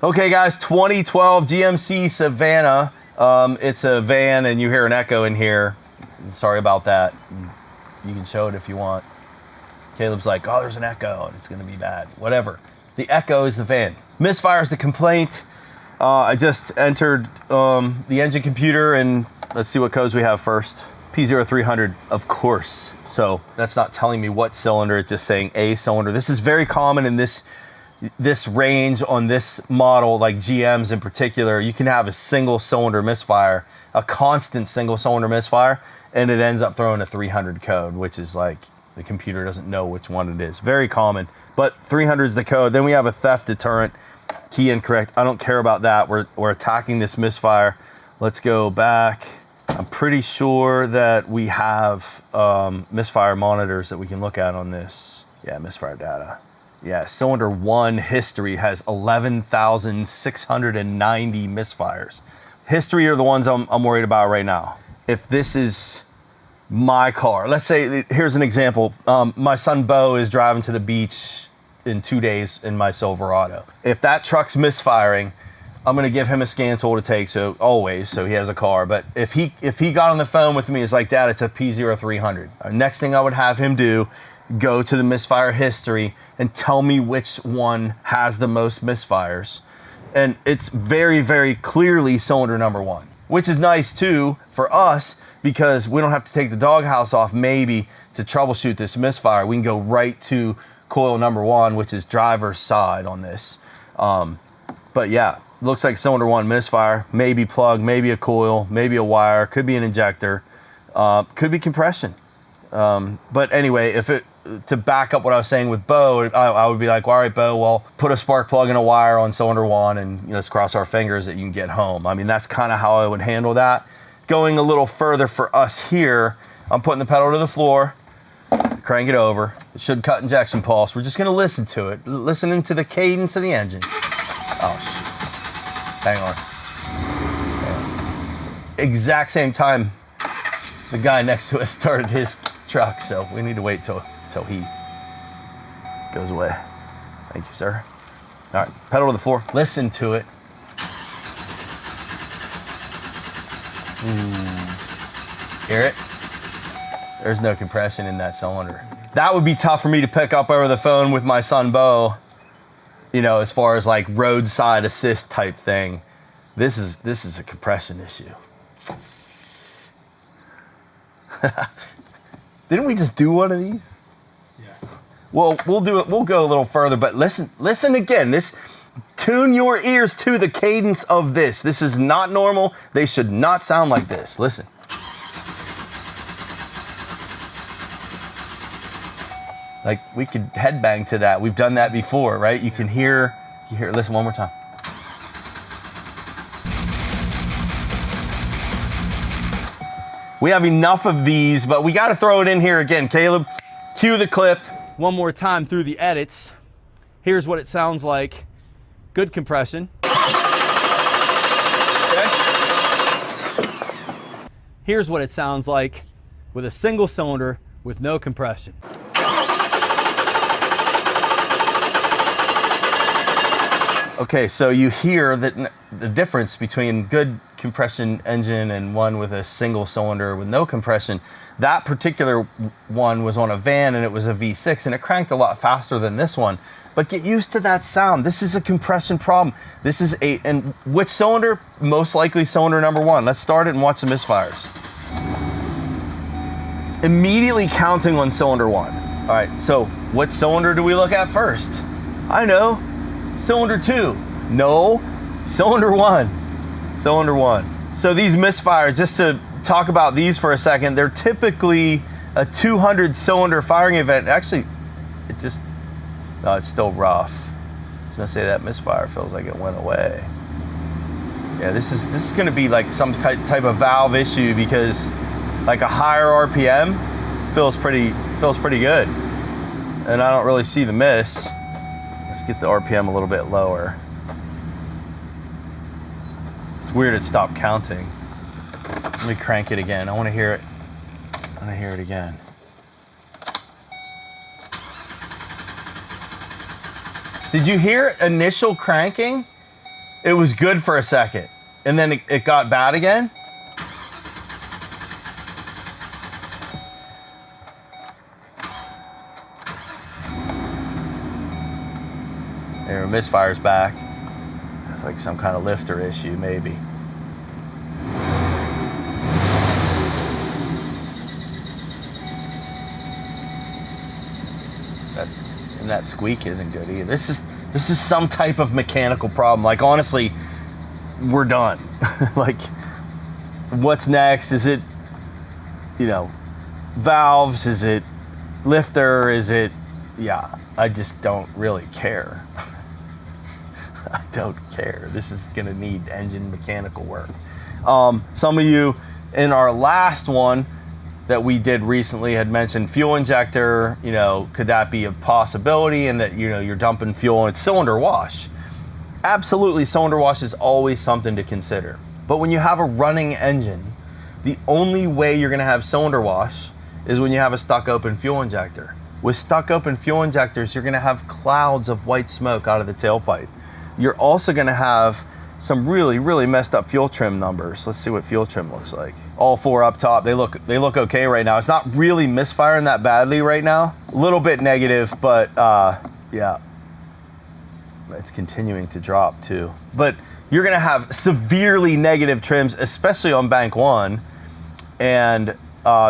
Okay guys, 2012 GMC Savannah. It's a van and you hear an echo in here. Sorry about that. You can show it if you want. Caleb's like, oh, there's an echo and it's gonna be bad. Whatever. The echo is the van. Misfire is the complaint. I just entered the engine computer and let's see what codes we have first. P0300, of course. So that's not telling me what cylinder, it's just saying a cylinder. This is very common in this range on this model, like GMs in particular. You can have a single cylinder misfire, a constant single cylinder misfire, and it ends up throwing a 300 code, which is like the computer doesn't know which one it is. Very common, but 300 is the code. Then we have a theft deterrent, key incorrect. I don't care about that. We're attacking this misfire. Let's go back. I'm pretty sure that we have misfire monitors that we can look at on this. Yeah, misfire data. Yeah, cylinder 1 history has 11,690 misfires. History are the ones I'm worried about right now. If this is my car, let's say, here's an example. My son Bo is driving to the beach in 2 days in my Silverado. If that truck's misfiring, I'm gonna give him a scan tool to take, so he has a car. But if he got on the phone with me, it's like, Dad, it's a P0300. Next thing I would have him do, go to the misfire history and tell me which one has the most misfires. And it's very, very clearly cylinder number 1, which is nice too for us because we don't have to take the doghouse off maybe to troubleshoot this misfire. We can go right to coil number 1, which is driver's side on this. But yeah, looks like cylinder 1 misfire, maybe plug, maybe a coil, maybe a wire, could be an injector, could be compression. But anyway, to back up what I was saying with Bo, I would be like, all right, Bo, well, put a spark plug and a wire on cylinder 1 and let's cross our fingers that you can get home. I mean, that's kind of how I would handle that. Going a little further for us here, I'm putting the pedal to the floor, crank it over. It should cut injection pulse. We're just gonna listen to it, listening to the cadence of the engine. Oh, shit. Hang on. Exact same time the guy next to us started his truck, so we need to wait till he goes away. Thank you, sir. All right, pedal to the floor, listen to it. Hear it? There's no compression in that cylinder. That would be tough for me to pick up over the phone with my son, Bo, as far as like roadside assist type thing. This is a compression issue. Didn't we just do one of these? Yeah. Well, we'll do it. We'll go a little further, but listen again. Tune your ears to the cadence of this. This is not normal. They should not sound like this. Listen. Like we could headbang to that. We've done that before, right? You can hear, listen one more time. We have enough of these, but we got to throw it in here again. Caleb, cue the clip. One more time through the edits. Here's what it sounds like. Good compression. Okay. Here's what it sounds like with a single cylinder with no compression. Okay, so you hear that the difference between good compression engine and one with a single cylinder with no compression. That particular one was on a van and it was a V6 and it cranked a lot faster than this one. But get used to that sound. This is a compression problem. This is and which cylinder? Most likely cylinder number 1. Let's start it and watch the misfires. Immediately counting on cylinder 1. All right, so what cylinder do we look at first? I know. Cylinder 2. No, cylinder 1. Cylinder 1. So these misfires, just to talk about these for a second, they're typically a 200 cylinder firing event. Actually, it's still rough. I was gonna say that misfire feels like it went away. Yeah, this is gonna be like some type of valve issue because like a higher RPM feels pretty good. And I don't really see the miss. Let's get the RPM a little bit lower. It's weird it stopped counting. Let me crank it again. I want to hear it. I want to hear it again. Did you hear initial cranking? It was good for a second, and then it got bad again. There, Misfire's back. It's like some kind of lifter issue, maybe. And that squeak isn't good either. This is some type of mechanical problem. Like, honestly, we're done. Like, what's next? Is it, you know, valves? Is it lifter? Is it, yeah, I just don't really care. I don't care. This is gonna need engine mechanical work. Some of you in our last one that we did recently had mentioned fuel injector, you know, could that be a possibility, and that, you know, you're dumping fuel and it's cylinder wash. Absolutely, cylinder wash is always something to consider. But when you have a running engine, the only way you're gonna have cylinder wash is when you have a stuck open fuel injector. With stuck open fuel injectors, you're gonna have clouds of white smoke out of the tailpipe. You're also gonna have some really, really messed up fuel trim numbers. Let's see what fuel trim looks like. All 4 up top, they look okay right now. It's not really misfiring that badly right now. A little bit negative, but yeah, it's continuing to drop too. But you're gonna have severely negative trims, especially on bank 1. And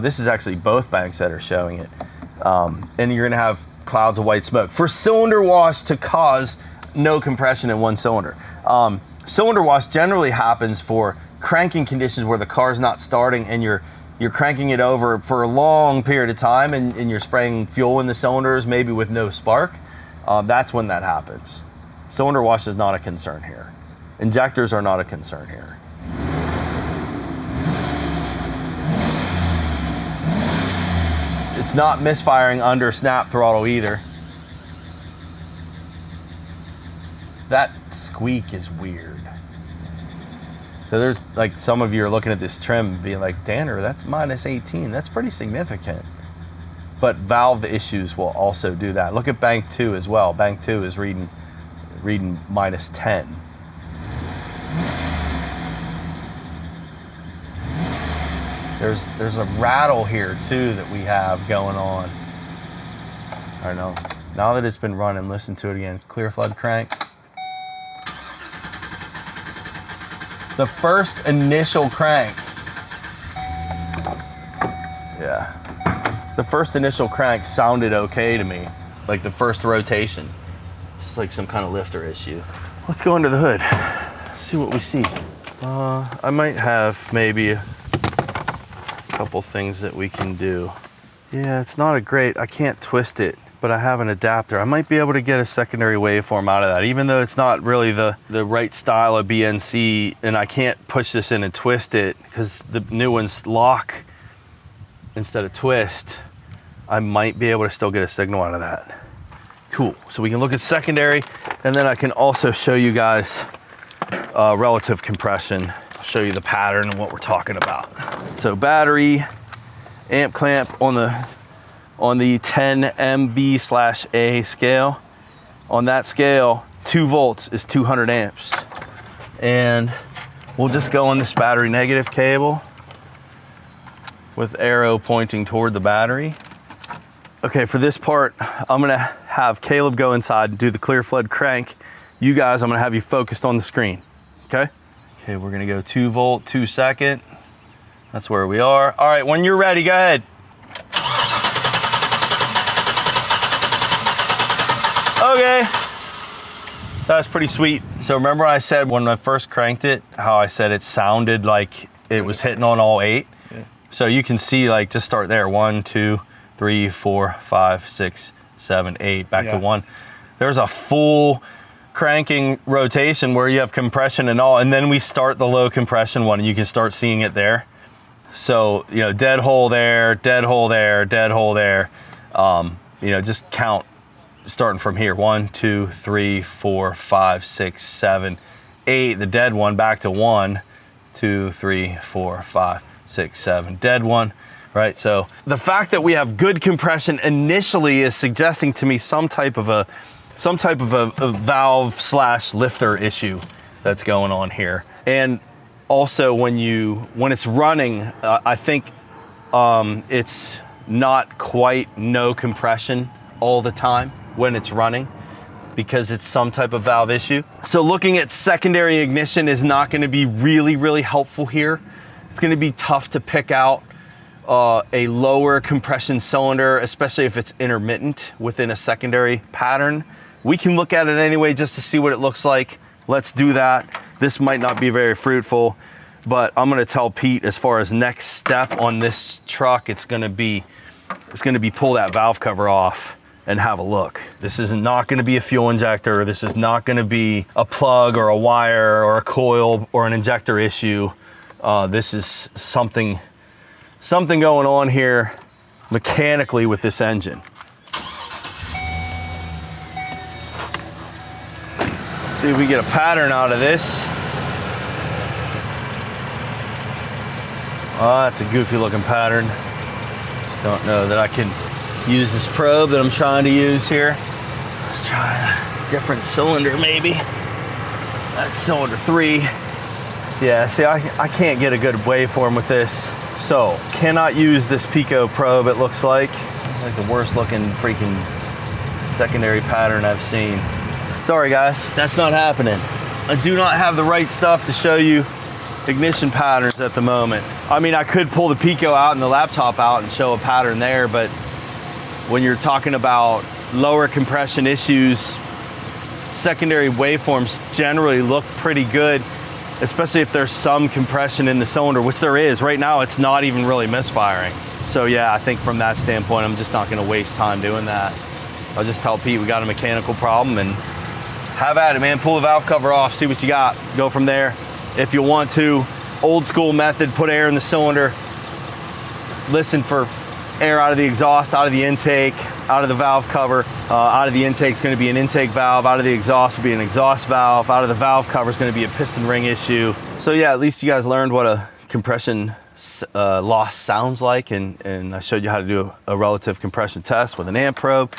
this is actually both banks that are showing it. And you're gonna have clouds of white smoke. For cylinder wash to cause no compression in one cylinder. Cylinder wash generally happens for cranking conditions where the car's not starting and you're cranking it over for a long period of time, and you're spraying fuel in the cylinders, maybe with no spark. That's when that happens. Cylinder wash is not a concern here. Injectors are not a concern here. It's not misfiring under snap throttle either. That squeak is weird. So there's, like, some of you are looking at this trim being like, Danner, that's minus 18. That's pretty significant. But valve issues will also do that. Look at bank 2 as well. Bank 2 is reading minus 10. There's a rattle here too that we have going on. I don't know. Now that it's been running, listen to it again. Clear flood crank. The first initial crank. Yeah. The first initial crank sounded okay to me. Like the first rotation. It's like some kind of lifter issue. Let's go under the hood. See what we see. I might have maybe a couple things that we can do. Yeah, it's not a great, I can't twist it, but I have an adapter. I might be able to get a secondary waveform out of that, even though it's not really the right style of BNC, and I can't push this in and twist it because the new ones lock instead of twist. I might be able to still get a signal out of that. Cool, so we can look at secondary, and then I can also show you guys relative compression. I'll show you the pattern and what we're talking about. So battery, amp clamp on the 10 MV/A scale. On that scale, 2 volts is 200 amps. And we'll just go on this battery negative cable with arrow pointing toward the battery. Okay, for this part, I'm gonna have Caleb go inside and do the clear flood crank. You guys, I'm gonna have you focused on the screen, okay? Okay, we're gonna go 2 volt, 2 second. That's where we are. All right, when you're ready, go ahead. Okay, that's pretty sweet. So remember I said when I first cranked it, how I said it sounded like it was hitting on all 8? Yeah. So you can see, like, just start there. 1, 2, 3, 4, 5, 6, 7, 8, back to 1. There's a full cranking rotation where you have compression and all, and then we start the low compression one, and you can start seeing it there. So, you know, dead hole there, dead hole there, dead hole there. You know, just count starting from here. 1, 2, 3, 4, 5, 6, 7, 8. The dead one back to 1, 2, 3, 4, 5, 6, 7. Dead one, right? So the fact that we have good compression initially is suggesting to me some type of a valve/lifter issue. that's going on here. And also when it's running, I think it's not quite no compression all the time when it's running, because it's some type of valve issue. So looking at secondary ignition is not going to be really, really helpful here. It's going to be tough to pick out a lower compression cylinder, especially if it's intermittent within a secondary pattern. We can look at it anyway just to see what it looks like. Let's do that. This might not be very fruitful, but I'm going to tell Pete as far as next step on this truck, it's going to be pull that valve cover off and have a look. This is not going to be a fuel injector. This is not going to be a plug or a wire or a coil or an injector issue. This is something going on here mechanically with this engine. See if we get a pattern out of this. Oh, that's a goofy looking pattern. Just don't know that I can use this probe that I'm trying to use here. Let's try a different cylinder maybe. That's cylinder 3. Yeah, see, I can't get a good waveform with this. So, cannot use this Pico probe, it looks like. Like the worst looking freaking secondary pattern I've seen. Sorry guys, that's not happening. I do not have the right stuff to show you ignition patterns at the moment. I mean, I could pull the Pico out and the laptop out and show a pattern there, but when you're talking about lower compression issues, secondary waveforms generally look pretty good, especially if there's some compression in the cylinder, which there is. Right now, it's not even really misfiring. So yeah, I think from that standpoint, I'm just not gonna waste time doing that. I'll just tell Pete we got a mechanical problem and have at it, man. Pull the valve cover off, see what you got, go from there. If you want to, old school method, put air in the cylinder, listen for air out of the exhaust, out of the intake, out of the valve cover. Out of the intake is going to be an intake valve, out of the exhaust will be an exhaust valve, out of the valve cover is going to be a piston ring issue. So yeah, at least you guys learned what a compression loss sounds like, and I showed you how to do a relative compression test with an amp probe.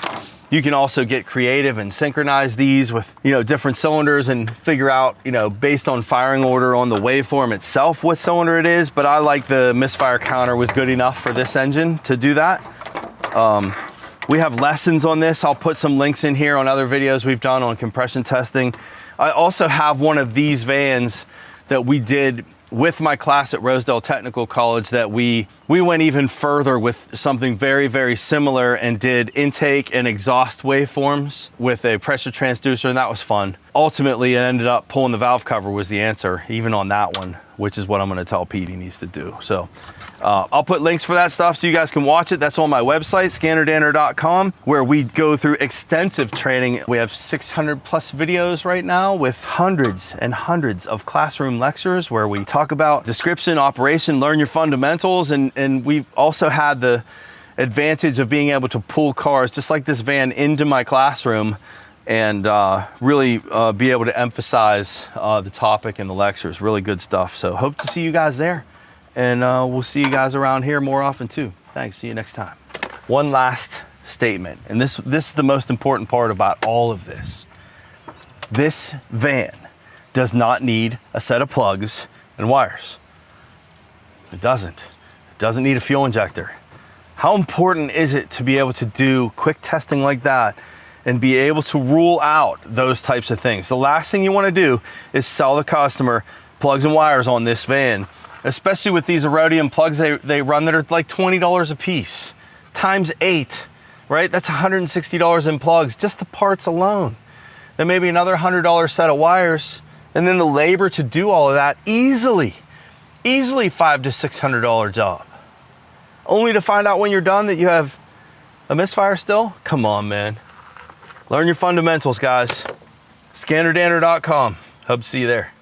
You can also get creative and synchronize these with, different cylinders and figure out, based on firing order on the waveform itself, what cylinder it is. But I like the Misfire counter was good enough for this engine to do that. We have lessons on this. I'll put some links in here on other videos we've done on compression testing. I also have one of these vans that we did with my class at Rosedale Technical College that we went even further with something very, very similar and did intake and exhaust waveforms with a pressure transducer, and that was fun. Ultimately, it ended up pulling the valve cover was the answer, even on that one, which is what I'm gonna tell Pete he needs to do. So I'll put links for that stuff so you guys can watch it. That's on my website, ScannerDanner.com, where we go through extensive training. We have 600 plus videos right now with hundreds and hundreds of classroom lectures where we talk about description, operation, learn your fundamentals, and we've also had the advantage of being able to pull cars just like this van into my classroom and really be able to emphasize the topic in the lectures. Really good stuff. So hope to see you guys there. And we'll see you guys around here more often too. Thanks, see you next time. One last statement, and this is the most important part about all of this. This van does not need a set of plugs and wires. It doesn't. It doesn't need a fuel injector. How important is it to be able to do quick testing like that and be able to rule out those types of things? The last thing you want to do is sell the customer plugs and wires on this van, especially with these Erodium plugs they run that are like $20 a piece, times 8, right? That's $160 in plugs, just the parts alone. Then maybe another $100 set of wires, and then the labor to do all of that, easily $500 to $600 job. Only to find out when you're done that you have a misfire still? Come on, man. Learn your fundamentals, guys. ScannerDanner.com. Hope to see you there.